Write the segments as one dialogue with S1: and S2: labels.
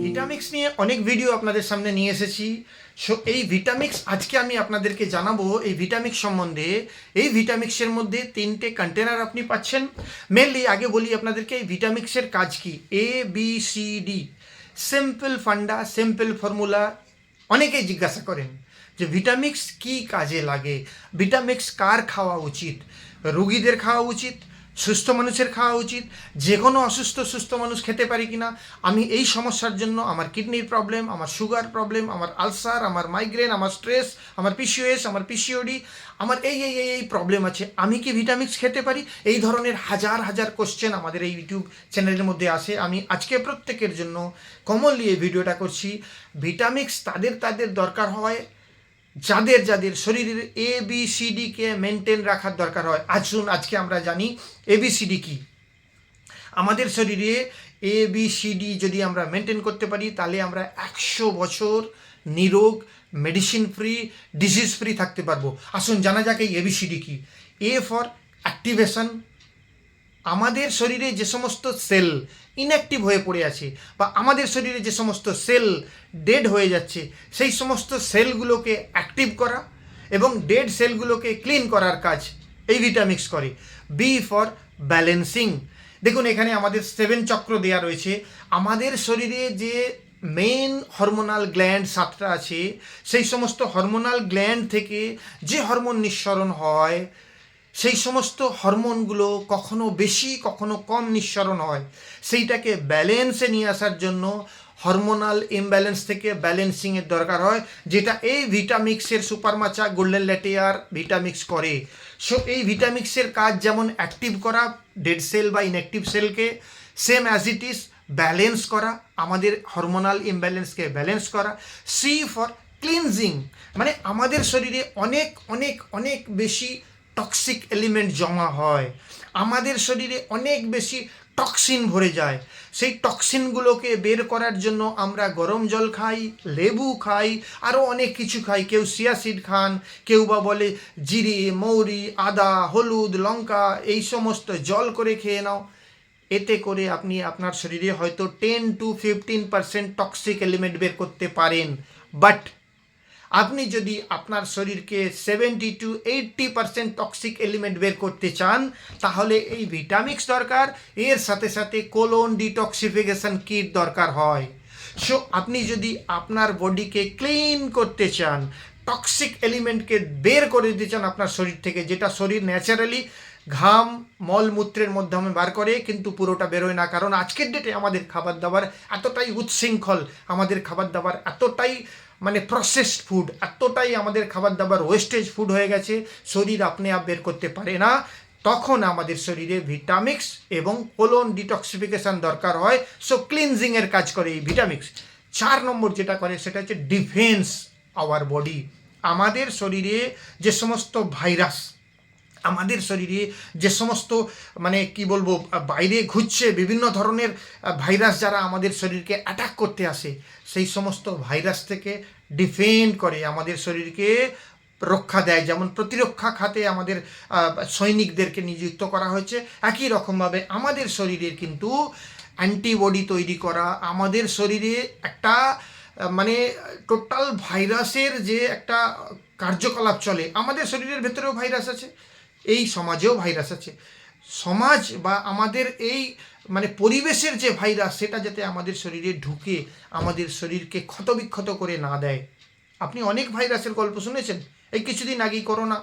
S1: ভিটামিক্স নিয়ে অনেক ভিডিও আপনাদের সামনে নিয়ে এসেছি। সো এই ভিটামিক্স আজকে আমি আপনাদেরকে জানাবো এই ভিটামিক্স সম্বন্ধে। এই ভিটামিক্সের মধ্যে 3টে কন্টেনার আপনি পাচ্ছেন। মেনলি আগে বলি আপনাদেরকে এই ভিটামিক্সের কাজ কি। ABCD, সিম্পল ফান্ডা, সিম্পল ফর্মুলা। অনেকেই জিজ্ঞাসা করেন যে ভিটামিক্স কি কাজে লাগে, ভিটামিক্স কার খাওয়া উচিত, রোগীদের খাওয়া উচিত, সুস্থ মানুষের খাওয়া উচিত, যে কোনো অসুস্থ সুস্থ মানুষ খেতে পারে কিনা। আমি এই সমস্যার জন্য, আমার কিডনির প্রবলেম, আমার সুগার প্রবলেম, আমার আলসার, আমার মাইগ্রেন, আমার স্ট্রেস, আমার PCOS, আমার PCOD, আমার এই প্রবলেম আছে, আমি কি ভিটামিক্স খেতে পারি? এই ধরনের হাজার হাজার কোশ্চেন আমাদের এই ইউটিউব চ্যানেলের মধ্যে আসে। আমি আজকে প্রত্যেকের জন্য কমনলি এই ভিডিওটা করছি। ভিটামিক্স তাদের দরকার হয় যাদের শরীরের ABCDকে মেনটেন রাখার দরকার হয়। আজকে আমরা জানি ABCD কি। আমাদের শরীরে ABCD যদি আমরা মেনটেন করতে পারি তাহলে আমরা 100 বছর নিরোগ, মেডিসিন ফ্রি, ডিজিজ ফ্রি থাকতে পারবো। আসুন জানা যাক এই ABCD কি। A for activation. আমাদের শরীরে যে সমস্ত সেল ইনঅ্যাক্টিভ হয়ে পড়ে আছে বা আমাদের শরীরে যে সমস্ত সেল ডেড হয়ে যাচ্ছে সেই সমস্ত সেলগুলোকে অ্যাক্টিভ করা এবং ডেড সেলগুলোকে ক্লিন করার কাজ এই ভিটামিক্স করে। B for balancing. দেখুন এখানে আমাদের 7 চক্র দেওয়া রয়েছে। আমাদের শরীরে যে মেন হরমোনাল গ্ল্যান্ড 7টা আছে, সেই সমস্ত হরমোনাল গ্ল্যান্ড থেকে যে হরমোন নিঃসরণ হয় সেই সমস্ত হরমোনগুলো কখনো বেশি কখনো কম নিঃসরণ হয়। সেইটাকে ব্যালেন্সে নিয়ে আসার জন্য হরমোনাল ইমব্যালেন্স থেকে ব্যালেন্সিংয়ের দরকার হয়, যেটা এই ভিটামিক্সের সুপারমাচা গোল্ডেন ল্যাটিয়ার ভিটামিক্স করে। সো এই ভিটামিক্সের কাজ যেমন অ্যাক্টিভ করা ডেড সেল বা ইনঅ্যাক্টিভ সেলকে, same as it is balance করা, আমাদের হরমোনাল ইমব্যালেন্সকে ব্যালেন্স করা। C for cleansing. মানে আমাদের শরীরে অনেক অনেক অনেক বেশি টক্সিক এলিমেন্ট জমা হয়, আমাদের শরীরে অনেক বেশি টক্সিন ভরে যায়। সেই টক্সিনগুলোকে বের করার জন্য আমরা গরম জল খাই, লেবু খাই, আরও অনেক কিছু খাই। কেউ সিয়াসিড খান, কেউ বা বলে জিরে, মৌরি, আদা, হলুদ, লঙ্কা এই সমস্ত জল করে খেয়ে নাও। এতে করে আপনি আপনার শরীরে হয়তো 10 to 15% টক্সিক এলিমেন্ট বের করতে পারেন। বাট আপনি যদি আপনার শরীরকে 70 to 80% টক্সিক এলিমেন্ট বের করতে চান তাহলে এই ভিটামিক্স দরকার। এর সাথে সাথে কোলন ডিটক্সিফিকেশন কিট দরকার হয়। সো আপনি যদি আপনার বডিকে ক্লিন করতে চান, টক্সিক এলিমেন্টকে বের করে দিতে চান আপনার শরীর থেকে, যেটা শরীর ন্যাচারালি ঘাম মলমূত্রের মাধ্যমে বার করে কিন্তু পুরোটা বেরোয় না। কারণ আজকের ডেটে আমাদের খাবার দাবার এতটাই উচ্ছৃঙ্খল, আমাদের খাবার দাবার এতটাই মানে প্রসেসড ফুড, এতটাই আমাদের খাবার দাবার ওয়েস্টেজ ফুড হয়ে গেছে, শরীর আপনি আপ বের করতে পারে না। তখন আমাদের শরীরে ভিটামিক্স এবং কোলন ডিটক্সিফিকেশন দরকার হয়। সো ক্লিনজিংয়ের কাজ করে এই ভিটামিক্স। 4 নম্বর যেটা করে সেটা হচ্ছে ডিফেন্স আওয়ার বডি। আমাদের শরীরে যে সমস্ত ভাইরাস, আমাদের শরীরে যে সমস্ত মানে কি বলবো বাইরে ঘুরছে বিভিন্ন ধরনের ভাইরাস, যারা আমাদের শরীরকে অ্যাটাক করতে আসে, সেই সমস্ত ভাইরাস থেকে ডিফেন্ড করে, আমাদের শরীরকে রক্ষা দেয়। যেমন প্রতিরক্ষা খাতে আমাদের সৈনিকদেরকে নিযুক্ত করা হয়েছে, একই রকমভাবে আমাদের শরীরের কিন্তু অ্যান্টিবডি তৈরি করা, আমাদের শরীরে একটা মানে টোটাল ভাইরাসের যে একটা কার্যকলাপ চলে, আমাদের শরীরের ভেতরেও ভাইরাস আছে, এই সমাজেও ভাইরাস আছে। সমাজ বা আমাদের এই মানে পরিবেশের যে ভাইরাস সেটা যাতে আমাদের শরীরে ঢুকে আমাদের শরীরকে ক্ষতবিক্ষত করে না দেয়। আপনি অনেক ভাইরাসের গল্প শুনেছেন, এই কিছুদিন আগেই করোনা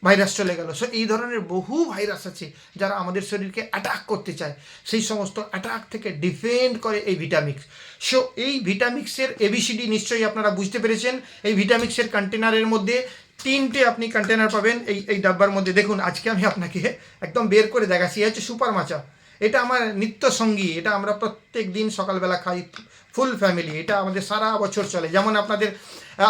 S1: ভাইরাস চলে গেল। সো এই ধরনের বহু ভাইরাস আছে যারা আমাদের শরীরকে অ্যাটাক করতে চায়, সেই সমস্ত অ্যাটাক থেকে ডিফেন্ড করে এই ভিটামিক্স। সো এই ভিটামিক্সের ABCD নিশ্চয়ই আপনারা বুঝতে পেরেছেন। এই ভিটামিক্সের কন্টেনারের মধ্যে 3টে আপনি কন্টেনার পাবেন এই ডাব্বার মধ্যে। দেখুন আজকে আমি আপনাকে একদম বের করে দেখাচ্ছি। হচ্ছে সুপার মাচা, এটা আমার নিত্য সঙ্গী, এটা আমরা প্রত্যেক দিন সকালবেলা খাই ফুল ফ্যামিলি। এটা আমাদের সারা বছর চলে। যেমন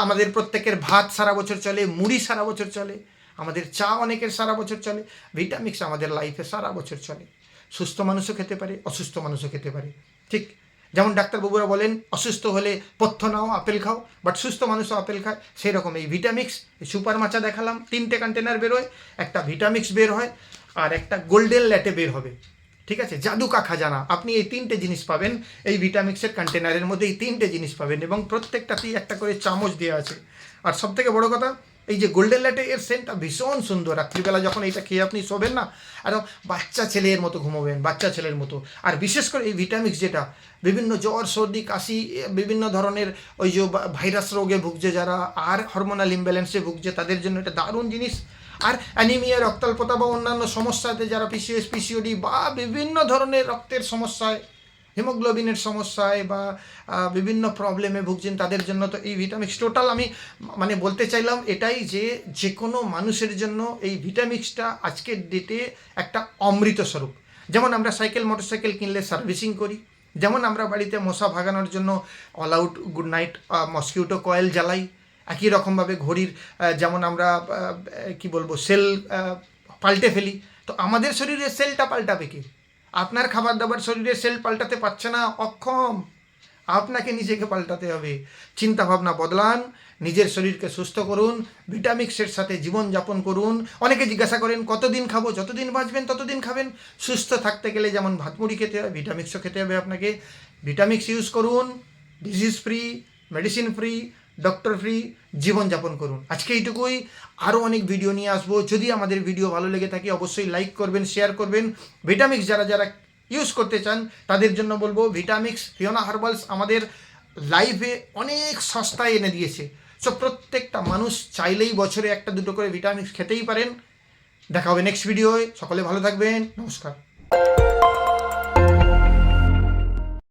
S1: আমাদের প্রত্যেকের ভাত সারা বছর চলে, মুড়ি সারা বছর চলে, আমাদের চা অনেকের সারা বছর চলে, ভিটামিক্স আমাদের লাইফে সারা বছর চলে। সুস্থ মানুষও খেতে পারে, অসুস্থ মানুষও খেতে পারে। ঠিক যেমন ডাক্তারবাবুরা বলেন অসুস্থ হলে পথ্য নাও, আপেল খাও, বাট সুস্থ মানুষও আপেল খায়, সেই রকম এই ভিটামিক্স। সুপার মাচা দেখালাম, 3টে কন্টেনার বেরোয়, একটা ভিটামিক্স বের হয় আর একটা গোল্ডেন ল্যাটে বের হবে। ঠিক আছে, জাদু কা খাজানা। আপনি এই 3টে জিনিস পাবেন এই ভিটামিক্সের কন্টেনারের মধ্যে, এই 3টে জিনিস পাবেন এবং প্রত্যেকটাতেই একটা করে চামচ দেওয়া আছে। আর সব থেকে বড় কথা, এই যে গোল্ডেন ল্যাটে এর সেন্টটা ভীষণ সুন্দর। রাত্রিবেলা যখন এইটা খেয়ে আপনি শোবেন না, একদম বাচ্চা ছেলের মতো ঘুমোবেন, বাচ্চা ছেলের মতো। আর বিশেষ করে এই ভিটামিক্স যেটা বিভিন্ন জ্বর সর্দি কাশি বিভিন্ন ধরনের ওই যে ভাইরাস রোগে ভুগছে যারা, আর হরমোনাল ইমব্যালেন্সে ভুগছে, তাদের জন্য এটা দারুণ জিনিস। আর অ্যানিমিয়া, রক্তাল্পতা বা অন্যান্য সমস্যাতে যারা পিসিএস পিসিওডি বা বিভিন্ন ধরনের রক্তের সমস্যায়, হিমোগ্লোবিনের সমস্যায় বা বিভিন্ন প্রবলেমে ভুগছেন, তাদের জন্য তো এই ভিটামিক্স টোটাল আমি মানে বলতে চাইলাম এটাই যে যে কোনো মানুষের জন্য এই ভিটামিক্সটা আজকের ডেটে একটা অমৃত স্বরূপ। যেমন আমরা সাইকেল মোটরসাইকেল কিনলে সার্ভিসিং করি, যেমন আমরা বাড়িতে মশা ভাগানোর জন্য all out good night mosquito coil জ্বালাই, একই রকমভাবে ঘড়ির যেমন আমরা কি বলবো সেল পাল্টে ফেলি, তো আমাদের শরীরের সেলটা পাল্টাবে কি? আপনার খাবার দাবার শরীরের সেল পাল্টাতে পারছে না, অক্ষম। আপনাকে নিজেকে পাল্টাতে হবে। চিন্তা ভাবনা বদলান, নিজের শরীরকে সুস্থ করুন, ভিটামিক্সের সাথে জীবনযাপন করুন। অনেকে জিজ্ঞাসা করেন কতদিন খাবো? যতদিন বাঁচবেন ততদিন খাবেন। সুস্থ থাকতে গেলে যেমন ভাত মুড়ি খেতে হয়, ভিটামিক্সও খেতে হবে আপনাকে। ভিটামিক্স ইউজ করুন, disease free, medicine free, doctor free জীবনযাপন করুন। আজকে এইটুকুই, আরও অনেক ভিডিও নিয়ে আসবো। যদি আমাদের ভিডিও ভালো লেগে থাকে অবশ্যই লাইক করবেন, শেয়ার করবেন। ভিটামিক্স যারা যারা ইউজ করতে চান তাদের জন্য বলবো ভিটামিক্স ফিওনা হার্বালস আমাদের লাইভে অনেক সস্তায় এনে দিয়েছে। সো প্রত্যেকটা মানুষ চাইলেই বছরে একটা দুটো করে ভিটামিক্স খেতেই পারেন। দেখা হবে নেক্সট ভিডিওয়। সকলে ভালো থাকবেন, নমস্কার।